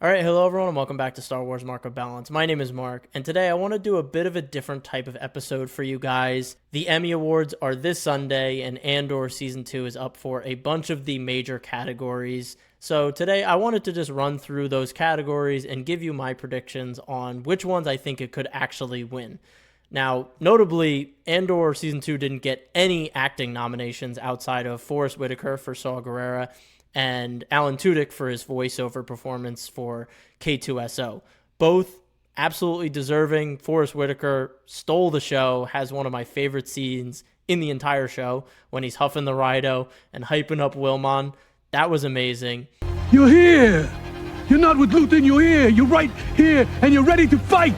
All right, hello everyone, and welcome back to Star Wars Mark of Balance. My name is Mark, and today I want to do a bit of a different type of episode for you guys. The Emmy Awards are this Sunday, and Andor Season 2 is up for a bunch of the major categories. So today I wanted to just run through those categories and give you my predictions on which ones I think it could actually win. Now, notably, Andor Season 2 didn't get any acting nominations outside of Forrest Whitaker for Saw Gerrera and Alan Tudyk for his voiceover performance for K2SO. Both absolutely deserving. Forrest Whitaker stole the show, has one of my favorite scenes in the entire show when he's huffing the Rhino and hyping up Wilmon. That was amazing. You're here! You're not with Luthen, you're here! You're right here, and you're ready to fight!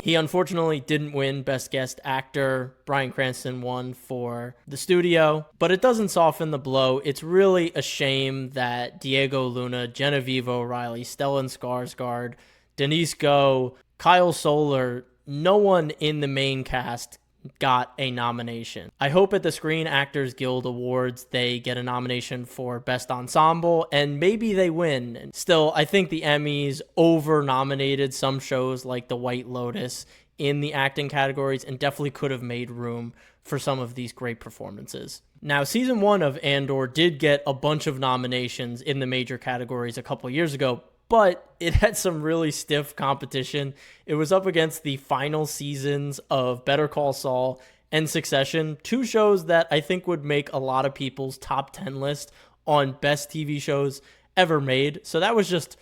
He unfortunately didn't win Best Guest Actor. Bryan Cranston won for The Studio, but it doesn't soften the blow. It's really a shame that Diego Luna, Genevieve O'Reilly, Stellan Skarsgård, Denise Goh, Kyle Soller, no one in the main cast got a nomination. I hope at the Screen Actors Guild Awards they get a nomination for Best Ensemble, and maybe they win. And still, I think the Emmys over-nominated some shows like The White Lotus in the acting categories and definitely could have made room for some of these great performances. Now, Season 1 of Andor did get a bunch of nominations in the major categories a couple years ago, but it had some really stiff competition. It was up against the final seasons of Better Call Saul and Succession, two shows that I think would make a lot of people's top 10 list on best TV shows ever made. So that was just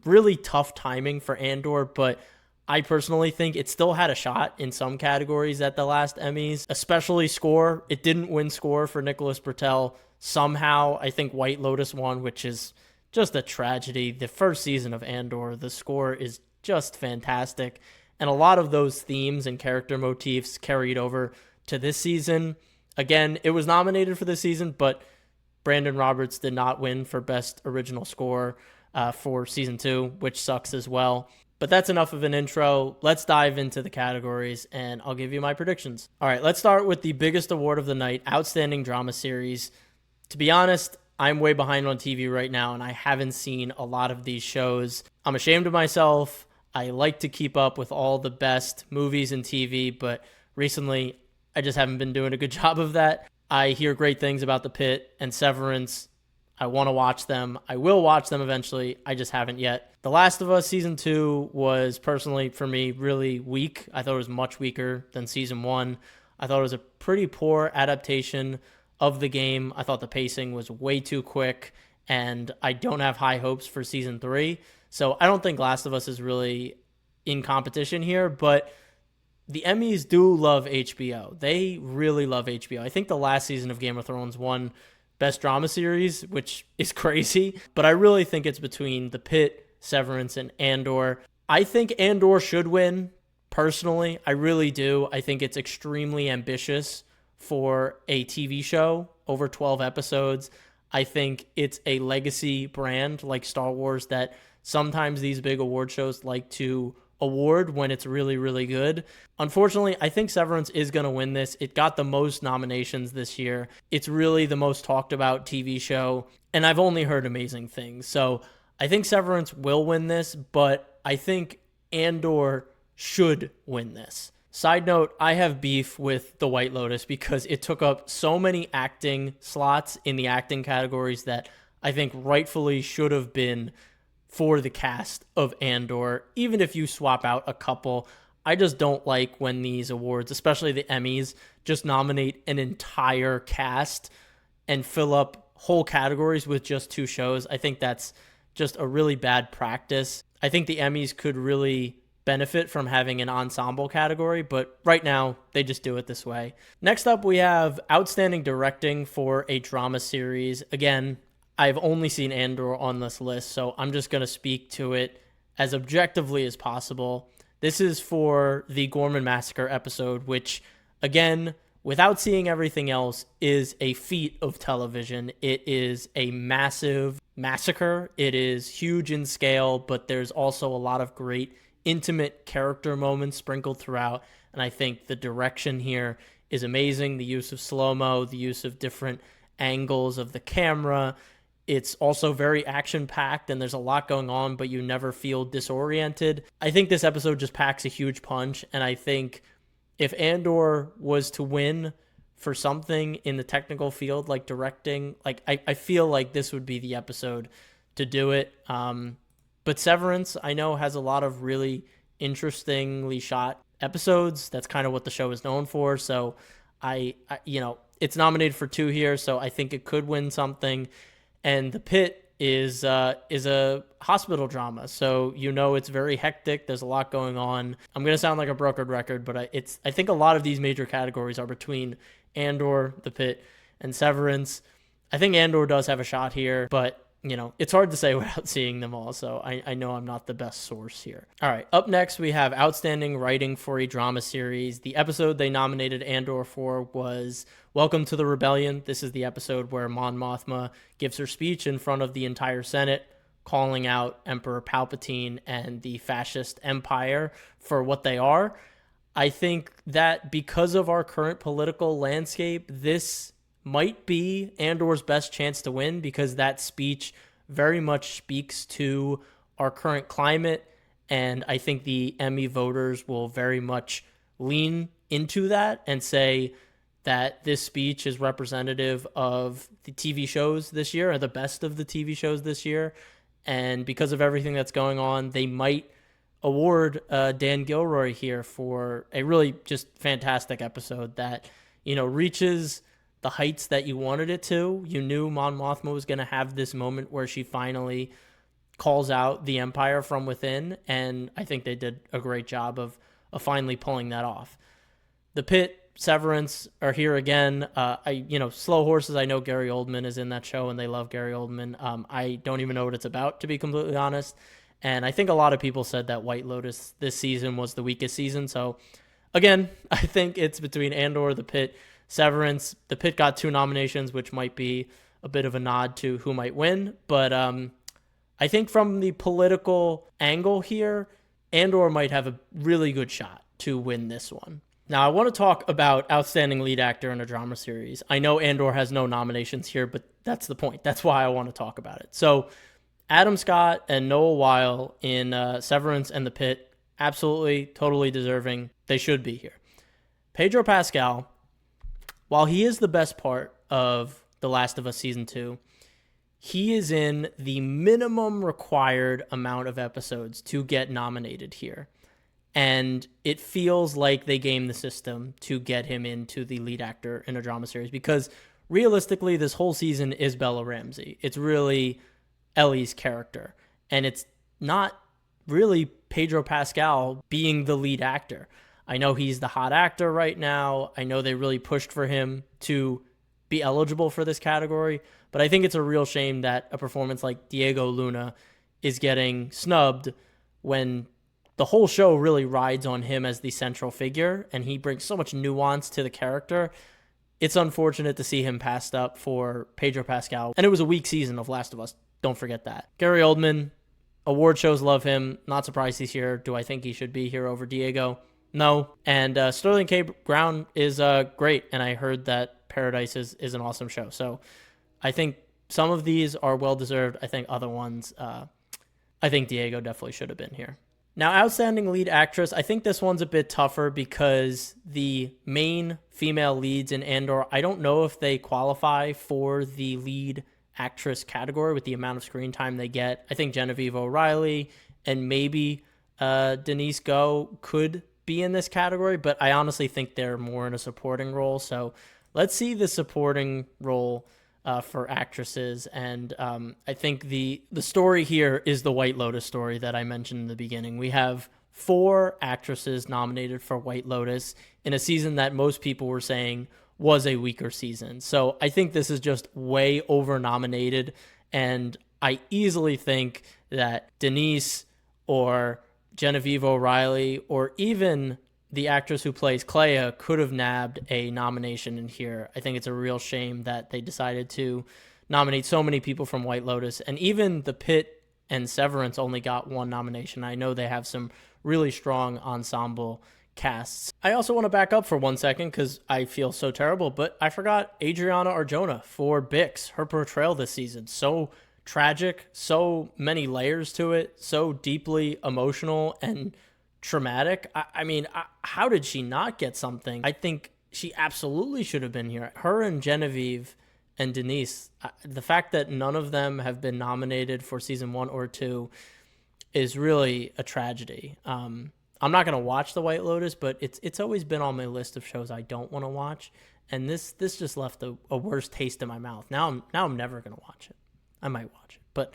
really tough timing for Andor, but I personally think it still had a shot in some categories at the last Emmys, especially score. It didn't win score for Nicholas Britell. Somehow, I think White Lotus won, which is just a tragedy. The first season of Andor, the score is just fantastic. And a lot of those themes and character motifs carried over to this season. Again, it was nominated for this season, but Brandon Roberts did not win for Best Original Score for Season 2, which sucks as well. But that's enough of an intro. Let's dive into the categories, and I'll give you my predictions. All right, let's start with the biggest award of the night, Outstanding Drama Series. To be honest, I'm way behind on TV right now, and I haven't seen a lot of these shows. I'm ashamed of myself. I like to keep up with all the best movies and TV, but recently I just haven't been doing a good job of that. I hear great things about the Pitt and Severance. I want to watch them. I will watch them eventually. I just haven't yet. The Last of Us Season 2 was personally, for me, really weak. I thought it was much weaker than Season 1. I thought it was a pretty poor adaptation of the game. I thought the pacing was way too quick, and I don't have high hopes for Season 3. So I don't think Last of Us is really in competition here, but the Emmys do love HBO. They really love HBO. I think the last season of Game of Thrones won Best Drama Series, which is crazy, but I really think it's between The Pitt, Severance, and Andor. I think Andor should win, personally. I really do. I think it's extremely ambitious for a TV show over 12 episodes. I think it's a legacy brand like Star Wars that sometimes these big award shows like to award when it's really, really good. Unfortunately, I think Severance is going to win this. It got the most nominations this year. It's really the most talked about TV show, and I've only heard amazing things. So I think Severance will win this, but I think Andor should win this. Side note, I have beef with The White Lotus because it took up so many acting slots in the acting categories that I think rightfully should have been for the cast of Andor. Even if you swap out a couple, I just don't like when these awards, especially the Emmys, just nominate an entire cast and fill up whole categories with just two shows. I think that's just a really bad practice. I think the Emmys could really benefit from having an ensemble category, but right now they just do it this way. Next up, we have Outstanding Directing for a Drama Series. Again, I've only seen Andor on this list, so I'm just going to speak to it as objectively as possible. This is for the Gorman Massacre episode, which, again, without seeing everything else, is a feat of television. It is a massive massacre. It is huge in scale, but there's also a lot of great intimate character moments sprinkled throughout, and I think the direction here is amazing. The use of slow-mo, the use of different angles of the camera, It's also very action-packed, and there's a lot going on, but you never feel disoriented. I think this episode just packs a huge punch, and I think if Andor was to win for something in the technical field, like directing, like I feel like this would be the episode to do it. But Severance, I know, has a lot of really interestingly shot episodes. That's kind of what the show is known for. So I it's nominated for 2 here, so I think it could win something. And The Pitt is a hospital drama, so it's very hectic. There's a lot going on. I'm gonna sound like a broken record, but I think a lot of these major categories are between Andor, The Pitt, and Severance. I think Andor does have a shot here, but it's hard to say without seeing them all, so I know I'm not the best source here. All right, up next we have Outstanding Writing for a Drama Series. The episode they nominated Andor for was Welcome to the Rebellion. This is the episode where Mon Mothma gives her speech in front of the entire Senate, calling out Emperor Palpatine and the fascist empire for what they are. I think that because of our current political landscape, this might be Andor's best chance to win, because that speech very much speaks to our current climate, and I think the Emmy voters will very much lean into that and say that this speech is representative of the TV shows this year, or the best of the TV shows this year, and because of everything that's going on, they might award Dan Gilroy here for a really just fantastic episode that reaches the heights that you wanted it to. You knew Mon Mothma was going to have this moment where she finally calls out the Empire from within, and I think they did a great job of finally pulling that off. The Pitt, Severance are here again. Slow Horses, I know Gary Oldman is in that show, and they love Gary Oldman. I don't even know what it's about, to be completely honest, and I think a lot of people said that White Lotus this season was the weakest season, so again, I think it's between Andor, The Pitt, Severance. The Pitt got 2 nominations, which might be a bit of a nod to who might win. But I think from the political angle here, Andor might have a really good shot to win this one. Now, I want to talk about Outstanding Lead Actor in a Drama Series. I know Andor has no nominations here, but that's the point. That's why I want to talk about it. So Adam Scott and Noah Weil in Severance and The Pitt, absolutely, totally deserving. They should be here. Pedro Pascal, while he is the best part of The Last of Us Season 2, he is in the minimum required amount of episodes to get nominated here. And it feels like they gamed the system to get him into the lead actor in a drama series, because realistically, this whole season is Bella Ramsey. It's really Ellie's character. And it's not really Pedro Pascal being the lead actor. I know he's the hot actor right now. I know they really pushed for him to be eligible for this category, but I think it's a real shame that a performance like Diego Luna is getting snubbed when the whole show really rides on him as the central figure, and he brings so much nuance to the character. It's unfortunate to see him passed up for Pedro Pascal, and it was a weak season of Last of Us. Don't forget that. Gary Oldman, award shows love him. Not surprised he's here. Do I think he should be here over Diego? No. And Sterling K. Brown is great, and I heard that Paradise is an awesome show. So I think some of these are well-deserved. I think other ones, I think Diego definitely should have been here. Now, Outstanding Lead Actress, I think this one's a bit tougher because the main female leads in Andor, I don't know if they qualify for the lead actress category with the amount of screen time they get. I think Genevieve O'Reilly and maybe Denise Go could be in this category, but I honestly think they're more in a supporting role. So let's see the supporting role for actresses. And I think the story here is the White Lotus story that I mentioned in the beginning. We have 4 actresses nominated for White Lotus in a season that most people were saying was a weaker season. So I think this is just way over nominated. And I easily think that Denise or Genevieve O'Reilly or even the actress who plays Clea could have nabbed a nomination in here. I think it's a real shame that they decided to nominate so many people from White Lotus, and even The Pitt and Severance only got 1 nomination. I know they have some really strong ensemble casts. I also want to back up for 1 second because I feel so terrible, but I forgot Adriana Arjona for Bix. Her portrayal this season, so tragic, so many layers to it, so deeply emotional and traumatic. I mean, how did she not get something? I think she absolutely should have been here. Her and Genevieve and Denise, the fact that none of them have been nominated for season 1 or 2 is really a tragedy. I'm not going to watch The White Lotus, but it's always been on my list of shows I don't want to watch, and this just left a worse taste in my mouth. Now I'm never going to watch it. I might watch it, but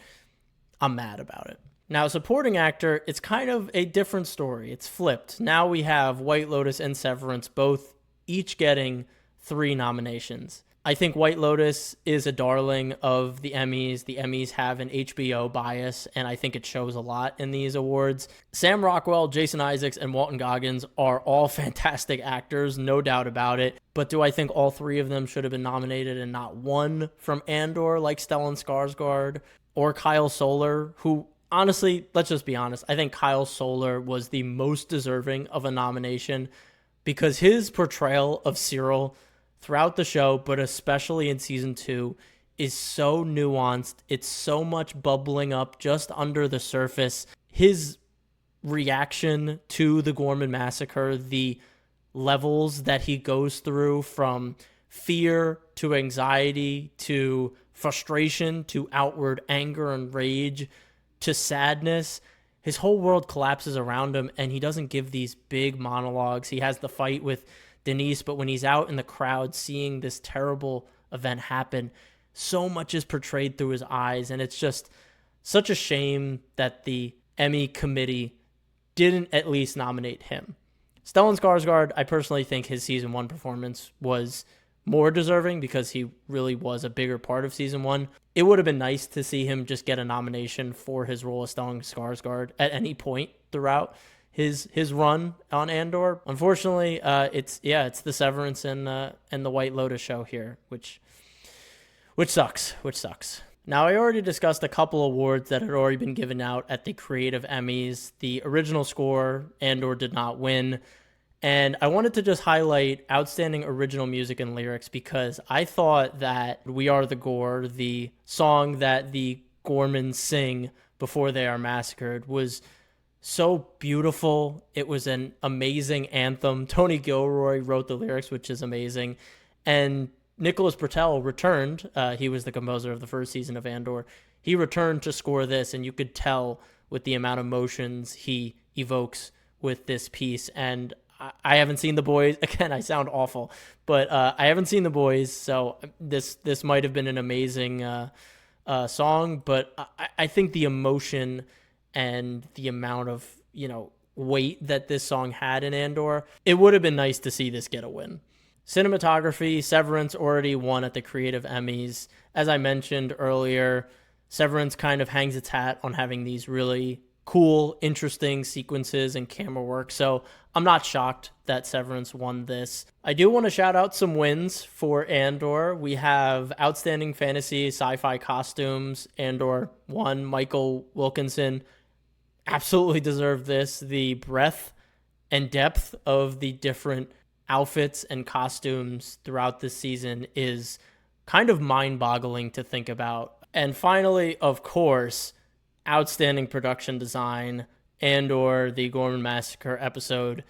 I'm mad about it. Now, supporting actor, it's kind of a different story. It's flipped. Now we have White Lotus and Severance both each getting 3 nominations. I think White Lotus is a darling of the Emmys. The Emmys have an HBO bias, and I think it shows a lot in these awards. Sam Rockwell, Jason Isaacs, and Walton Goggins are all fantastic actors, no doubt about it. But do I think all 3 of them should have been nominated and not one from Andor, like Stellan Skarsgård or Kyle Soller, who, honestly, let's just be honest, I think Kyle Soller was the most deserving of a nomination because his portrayal of Cyril throughout the show, but especially in season 2, is so nuanced. It's so much bubbling up just under the surface. His reaction to the Gorman massacre, the levels that he goes through from fear to anxiety to frustration to outward anger and rage to sadness. His whole world collapses around him, and he doesn't give these big monologues. He has the fight with Denise, but when he's out in the crowd seeing this terrible event happen, so much is portrayed through his eyes, and it's just such a shame that the Emmy committee didn't at least nominate him. Stellan Skarsgård, I personally think his season 1 performance was more deserving because he really was a bigger part of season 1. It would have been nice to see him just get a nomination for his role as Stellan Skarsgård at any point throughout his run on Andor. Unfortunately, it's the Severance and the White Lotus show here, which sucks. Now, I already discussed a couple awards that had already been given out at the Creative Emmys. The original score, Andor did not win. And I wanted to just highlight Outstanding Original Music and Lyrics because I thought that We Are the Gore, the song that the Gormans sing before they are massacred, was so beautiful. It was an amazing anthem. Tony Gilroy wrote the lyrics, which is amazing. And Nicholas Britell returned. He was the composer of the first season of Andor. He returned to score this, and you could tell with the amount of emotions he evokes with this piece. And I haven't seen The Boys. Again, I sound awful, but I haven't seen The Boys, so this might have been an amazing song. But I think the emotion and the amount of weight that this song had in Andor, it would have been nice to see this get a win. Cinematography, Severance already won at the Creative Emmys. As I mentioned earlier, Severance kind of hangs its hat on having these really cool, interesting sequences and camera work, so I'm not shocked that Severance won this. I do want to shout out some wins for Andor. We have Outstanding Fantasy Sci-Fi Costumes. Andor won. Michael Wilkinson absolutely deserved this. The breadth and depth of the different outfits and costumes throughout this season is kind of mind-boggling to think about. And finally, of course, Outstanding Production Design, Andor, the Gorman Massacre episode.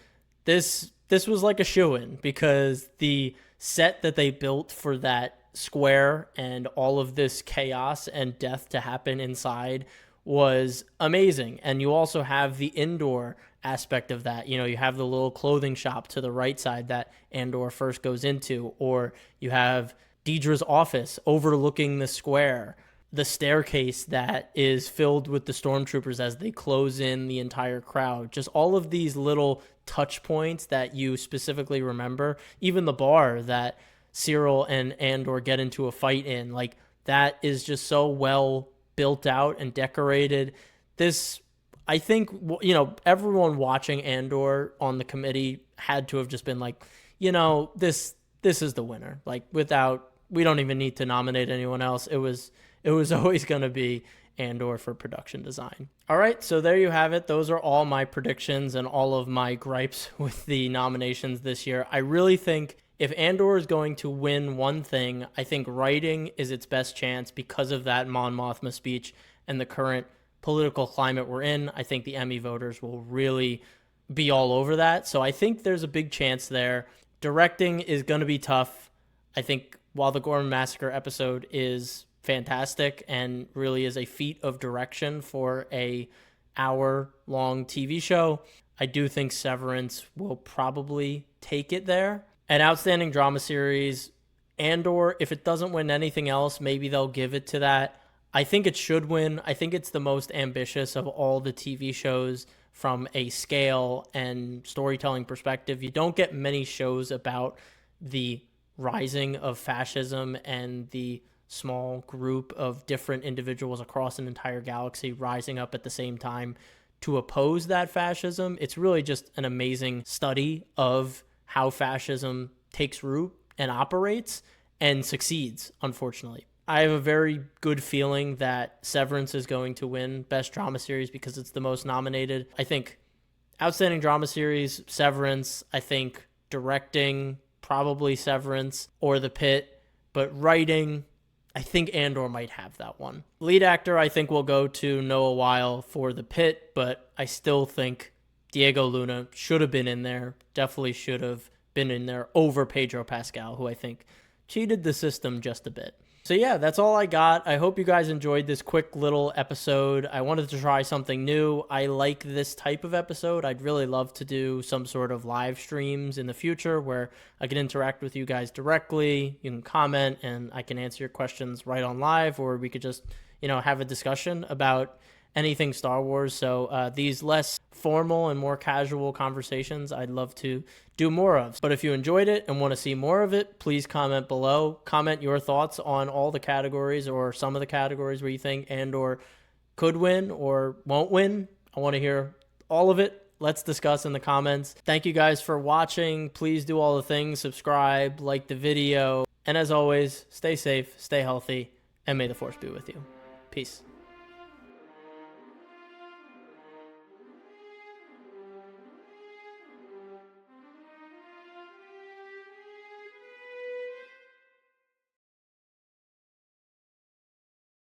This was like a shoo-in because the set that they built for that square and all of this chaos and death to happen inside was amazing. And you also have the indoor aspect of that. You have the little clothing shop to the right side that Andor first goes into, or you have Deidre's office overlooking the square, the staircase that is filled with the stormtroopers as they close in the entire crowd. Just all of these little touch points that you specifically remember. Even the bar that Cyril and Andor get into a fight in, like, that is just so well built out and decorated. This, I think, everyone watching Andor on the committee had to have just been like, this is the winner. Like, we don't even need to nominate anyone else. It was always going to be Andor for production design. All right, so there you have it. Those are all my predictions and all of my gripes with the nominations this year. I really think if Andor is going to win one thing, I think writing is its best chance because of that Mon Mothma speech and the current political climate we're in. I think the Emmy voters will really be all over that. So I think there's a big chance there. Directing is going to be tough. I think while the Gorman Massacre episode is fantastic and really is a feat of direction for a hour-long TV show, I do think Severance will probably take it there. An outstanding drama series, Andor, if it doesn't win anything else, maybe they'll give it to that. I think it should win. I think it's the most ambitious of all the TV shows from a scale and storytelling perspective. You don't get many shows about the rising of fascism and the small group of different individuals across an entire galaxy rising up at the same time to oppose that fascism. It's really just an amazing study of how fascism takes root and operates and succeeds, unfortunately. I have a very good feeling that Severance is going to win Best Drama Series because it's the most nominated. I think Outstanding Drama Series, Severance. I think Directing, probably Severance or The Pitt. But Writing, I think Andor might have that one. Lead actor, I think, will go to Noah Weil for The Pitt, but I still think Diego Luna should have been in there. Definitely should have been in there over Pedro Pascal, who I think cheated the system just a bit. So yeah, that's all I got. I hope you guys enjoyed this quick little episode. I wanted to try something new. I like this type of episode. I'd really love to do some sort of live streams in the future where I can interact with you guys directly. You can comment and I can answer your questions right on live, or we could just, have a discussion about anything Star Wars. So these less formal and more casual conversations, I'd love to do more of. But if you enjoyed it and want to see more of it, please comment below. Comment your thoughts on all the categories or some of the categories where you think Andor could win or won't win. I want to hear all of it. Let's discuss in the comments. Thank you guys for watching. Please do all the things. Subscribe, like the video. And as always, stay safe, stay healthy, and may the Force be with you. Peace.